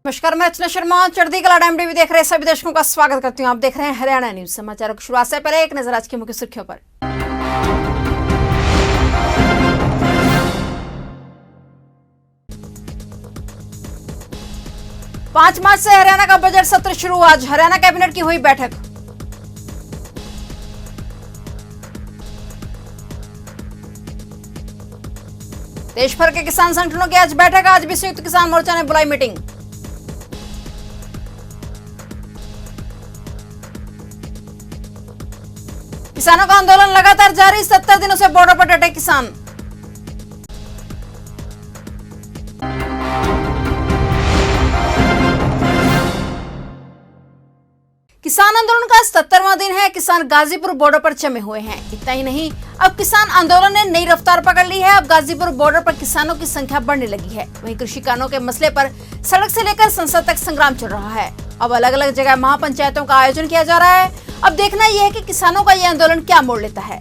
नमस्कार, मैं अर्चना शर्मा चढ़ती कला टाइम टीवी देख रहे सभी दर्शकों का स्वागत करती हूं। आप देख रहे हैं हरियाणा न्यूज। समाचारों की शुरुआत से पहले एक नजर आज की मुख्य सुर्खियों पर। पांच मार्च से हरियाणा का बजट सत्र शुरू। आज हरियाणा कैबिनेट की हुई बैठक। देश भर के किसान संगठनों की आज बैठक। आज भी संयुक्त किसान मोर्चा ने बुलाई मीटिंग। किसानों का आंदोलन लगातार जारी। 70 दिनों से बॉर्डर पर डटे किसान। किसान आंदोलन का 77वां दिन है। किसान गाजीपुर बॉर्डर पर जमे हुए हैं। इतना ही नहीं, अब किसान आंदोलन ने नई रफ्तार पकड़ ली है। अब गाजीपुर बॉर्डर पर किसानों की संख्या बढ़ने लगी है। वहीं कृषि कानूनों के मसले पर सड़क से लेकर संसद तक संग्राम चल रहा है। अब अलग अलग जगह महापंचायतों का आयोजन किया जा रहा है। अब देखना यह है कि किसानों का यह आंदोलन क्या मोड़ लेता है।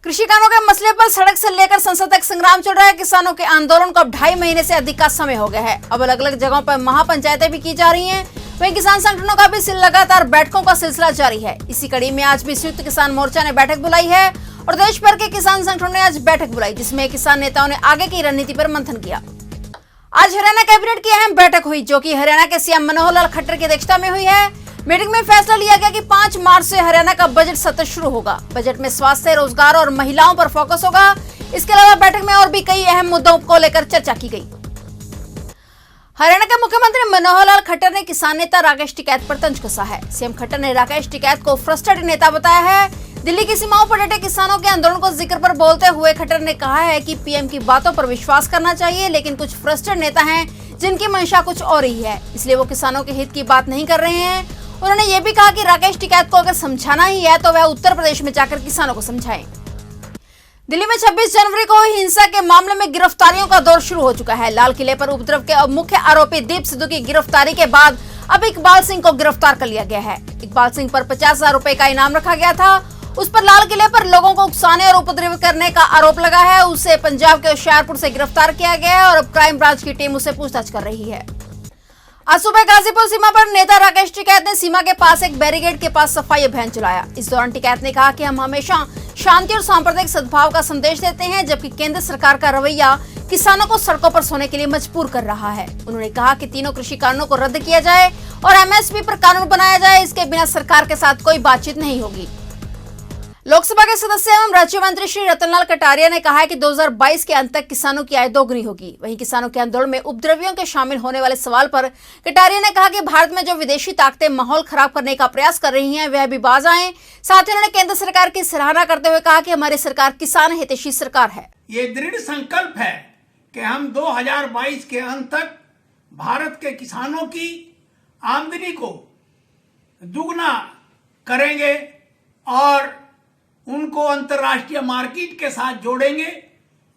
कृषि कानूनों के मसले पर सड़क से लेकर संसद तक संग्राम चल रहा है। किसानों के आंदोलन को अब 2.5 महीने से अधिक का समय हो गया है। अब अलग अलग जगहों पर महापंचायतें भी की जा रही हैं। वहीं किसान संगठनों का भी लगातार बैठकों का सिलसिला जारी है। इसी कड़ी में आज भी संयुक्त किसान मोर्चा ने बैठक बुलाई है और देश भर के किसान संगठनों ने आज बैठक बुलाई, जिसमें किसान नेताओं ने आगे की रणनीति पर मंथन किया। आज हरियाणा कैबिनेट की अहम बैठक हुई, जो कि हरियाणा के सीएम मनोहर लाल खट्टर की अध्यक्षता में हुई है। मीटिंग में फैसला लिया गया कि 5 मार्च से हरियाणा का बजट सत्र शुरू होगा। बजट में स्वास्थ्य, रोजगार और महिलाओं पर फोकस होगा। इसके अलावा बैठक में और भी कई अहम मुद्दों को लेकर चर्चा की गई। हरियाणा के मुख्यमंत्री मनोहर लाल खट्टर ने किसान नेता राकेश टिकैत पर तंज कसा है। सीएम खट्टर ने राकेश टिकैत को फ्रस्ट्रेटेड नेता बताया है। दिल्ली की सीमाओं पर डटे किसानों के आंदोलन को जिक्र पर बोलते हुए खट्टर ने कहा है कि पीएम की बातों पर विश्वास करना चाहिए, लेकिन कुछ फ्रस्ट्रेटेड नेता हैं जिनकी मंशा कुछ और ही है, इसलिए वो किसानों के हित की बात नहीं कर रहे हैं। उन्होंने ये भी कहा कि राकेश टिकैत को अगर समझाना ही है तो वह उत्तर प्रदेश में जाकर किसानों को समझाएं। दिल्ली में 26 जनवरी को हुई हिंसा के मामले में गिरफ्तारियों का दौर शुरू हो चुका है। लाल किले पर उपद्रव के मुख्य आरोपी दीप सिद्धू की गिरफ्तारी के बाद अब इकबाल सिंह को गिरफ्तार कर लिया गया है। इकबाल सिंह पर 50,000 रुपए का इनाम रखा गया था। उस पर लाल किले पर लोगों को उकसाने और उपद्रव करने का आरोप लगा है। उसे पंजाब के होशियारपुर से गिरफ्तार किया गया है और अब क्राइम ब्रांच की टीम उसे पूछताछ कर रही है। आज सुबह गाजीपुर सीमा पर नेता राकेश टिकैत ने सीमा के पास एक बैरिकेड के पास सफाई अभियान चलाया। इस दौरान टिकैत ने कहा कि हम हमेशा शांति और सांप्रदायिक सद्भाव का संदेश देते हैं, जबकि केंद्र सरकार का रवैया किसानों को सड़कों पर सोने के लिए मजबूर कर रहा है। उन्होंने कहा कि तीनों कृषि कानूनों को रद्द किया जाए और एमएसपी पर कानून बनाया जाए। इसके बिना सरकार के साथ कोई बातचीत नहीं होगी। लोकसभा के सदस्य एवं राज्य मंत्री श्री रतनलाल कटारिया ने कहा है कि 2022 के अंत तक किसानों की आय दोगुनी होगी। वहीं किसानों के आंदोलन में उपद्रवियों के शामिल होने वाले सवाल पर कटारिया ने कहा कि भारत में जो विदेशी ताकतें माहौल खराब करने का प्रयास कर रही हैं, वह भी बाज आएं। साथ ही उन्होंने केंद्र सरकार की सराहना करते हुए कहा कि हमारी सरकार किसान हितैषी सरकार है। ये दृढ़ संकल्प है कि हम 2022 के अंत तक भारत के किसानों की आमदनी को दुगना करेंगे और उनको अंतर्राष्ट्रीय मार्केट के साथ जोड़ेंगे,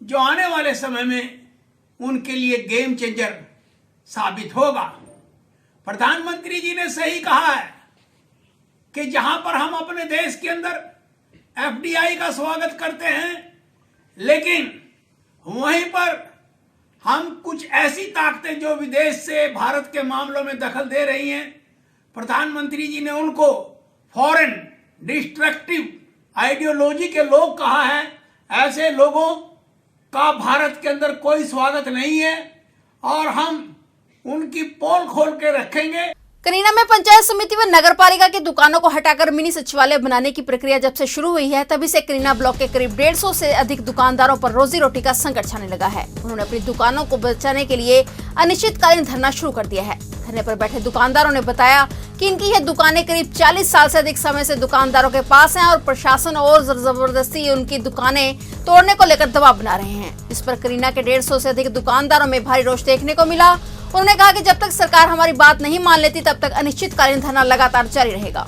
जो आने वाले समय में उनके लिए गेम चेंजर साबित होगा। प्रधानमंत्री जी ने सही कहा है कि जहां पर हम अपने देश के अंदर एफडीआई का स्वागत करते हैं, लेकिन वहीं पर हम कुछ ऐसी ताकतें जो विदेश से भारत के मामलों में दखल दे रही हैं, प्रधानमंत्री जी ने उनको फॉरेन डिस्ट्रक्टिव आइडियोलॉजी के लोग कहा है। ऐसे लोगों का भारत के अंदर कोई स्वागत नहीं है और हम उनकी पोल खोल के रखेंगे। कनीना में पंचायत समिति व नगर पालिका की दुकानों को हटाकर मिनी सचिवालय बनाने की प्रक्रिया जब से शुरू हुई है, तभी से कनीना ब्लॉक के करीब 150 से अधिक दुकानदारों पर रोजी रोटी का संकट छाने लगा है। उन्होंने अपनी दुकानों को बचाने के लिए अनिश्चितकालीन धरना शुरू कर दिया है। धरने पर बैठे दुकानदारों ने बताया कि इनकी यह दुकानें करीब 40 साल से अधिक समय से दुकानदारों के पास हैं और प्रशासन और जबरदस्ती उनकी दुकानें तोड़ने को लेकर दबाव बना रहे हैं। इस पर करीना के 150 से अधिक दुकानदारों में भारी रोष देखने को मिला। उन्होंने कहा कि जब तक सरकार हमारी बात नहीं मान लेती, तब तक अनिश्चितकालीन धरना लगातार जारी रहेगा।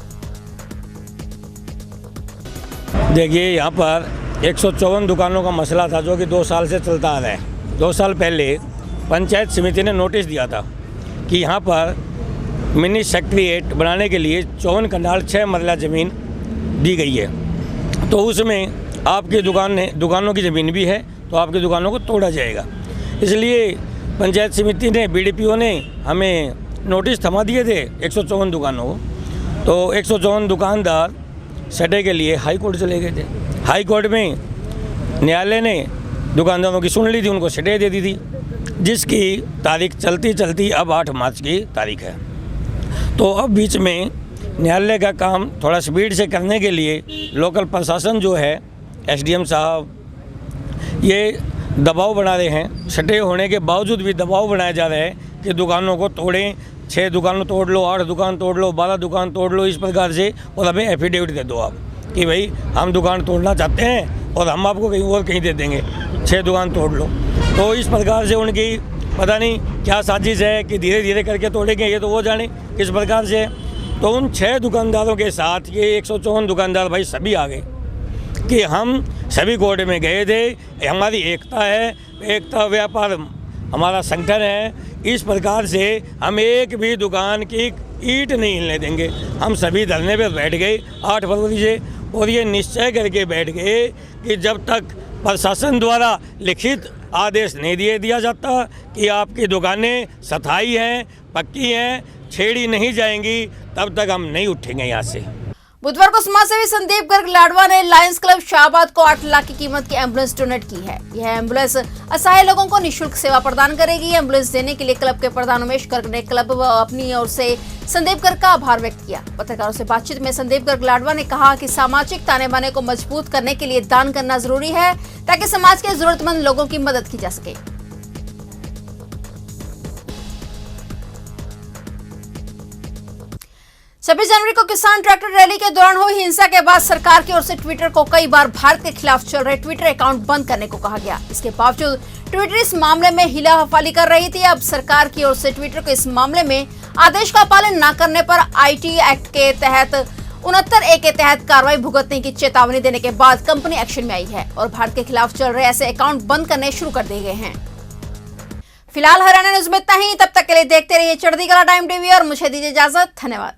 देखिए, यहाँ पर 154 दुकानों का मसला था, जो कि 2 साल से चलता आ रहा है। 2 साल पहले पंचायत समिति ने नोटिस दिया था कि यहाँ पर मिनी सेक्रेटेरिएट बनाने के लिए 54 कनाल 6 मरला ज़मीन दी गई है। तो उसमें आपकी दुकानों की ज़मीन भी है, तो आपकी दुकानों को तोड़ा जाएगा। इसलिए पंचायत समिति ने, बीडीपीओ ने हमें नोटिस थमा दिए थे 154 दुकानों को। तो 154 दुकानदार सटे के लिए हाई कोर्ट चले गए थे। हाई कोर्ट में न्यायालय ने दुकानदारों की सुन ली थी, उनको सटे दे दी थी, जिसकी तारीख चलती चलती अब 8 मार्च की तारीख है। तो अब बीच में न्यायालय का काम थोड़ा स्पीड से करने के लिए लोकल प्रशासन जो है, एसडीएम साहब, ये दबाव बना रहे हैं। सटे होने के बावजूद भी दबाव बनाया जा रहा है कि दुकानों को तोड़ें, 6 दुकानों तोड़ लो, 8 दुकान तोड़ लो, 12 दुकान तोड़ लो, इस प्रकार से, और हमें एफिडेविट दे दो आप कि भाई हम दुकान तोड़ना चाहते हैं और हम आपको कहीं और कहीं दे देंगे, 6 दुकान तोड़ लो। तो इस प्रकार से उनकी पता नहीं क्या साजिश है कि धीरे धीरे करके तोड़ेंगे, ये तो वो जाने किस प्रकार से। तो उन 6 दुकानदारों के साथ ये 154 दुकानदार भाई सभी आ गए कि हम सभी कोर्ट में गए थे, हमारी एकता है, एकता व्यापार हमारा संगठन है, इस प्रकार से हम एक भी दुकान की ईंट नहीं हिलने देंगे। हम सभी धरने पे बैठ गए 8 फरवरी से, और ये निश्चय करके बैठ गए कि जब तक प्रशासन द्वारा लिखित आदेश नहीं दिया जाता कि आपकी दुकानें स्थायी हैं, पक्की हैं, छेड़ी नहीं जाएंगी, तब तक हम नहीं उठेंगे यहाँ से। बुधवार को समाजसेवी संदीप गर्ग लाडवा ने लायंस क्लब शाहबाद को 8 लाख की कीमत की एम्बुलेंस डोनेट की है। यह एम्बुलेंस असहाय लोगों को निःशुल्क सेवा प्रदान करेगी। एम्बुलेंस देने के लिए क्लब के प्रधान उमेश गर्ग ने क्लब व अपनी ओर से संदीप गर्ग का आभार व्यक्त किया। पत्रकारों से बातचीत में संदीप गर्ग लाडवा ने कहा कि सामाजिक ताने बाने को मजबूत करने के लिए दान करना जरूरी है, ताकि समाज के जरूरतमंद लोगों की मदद की जा सके। 26 जनवरी को किसान ट्रैक्टर रैली के दौरान हुई हिंसा के बाद सरकार की ओर से ट्विटर को कई बार भारत के खिलाफ चल रहे ट्विटर अकाउंट बंद करने को कहा गया। इसके बावजूद ट्विटर इस मामले में हिला हफाली कर रही थी। अब सरकार की ओर से ट्विटर को इस मामले में आदेश का पालन न करने पर आईटी एक्ट के तहत 69A के तहत कार्रवाई भुगतने की चेतावनी देने के बाद कंपनी एक्शन में आई है और भारत के खिलाफ चल रहे ऐसे अकाउंट बंद करने शुरू कर दिए गए हैं। फिलहाल हरियाणा न्यूज में इतना ही। तब तक के लिए देखते रहिए चढ़ती कला टाइम टीवी और मुझे दीजिए इजाजत। धन्यवाद।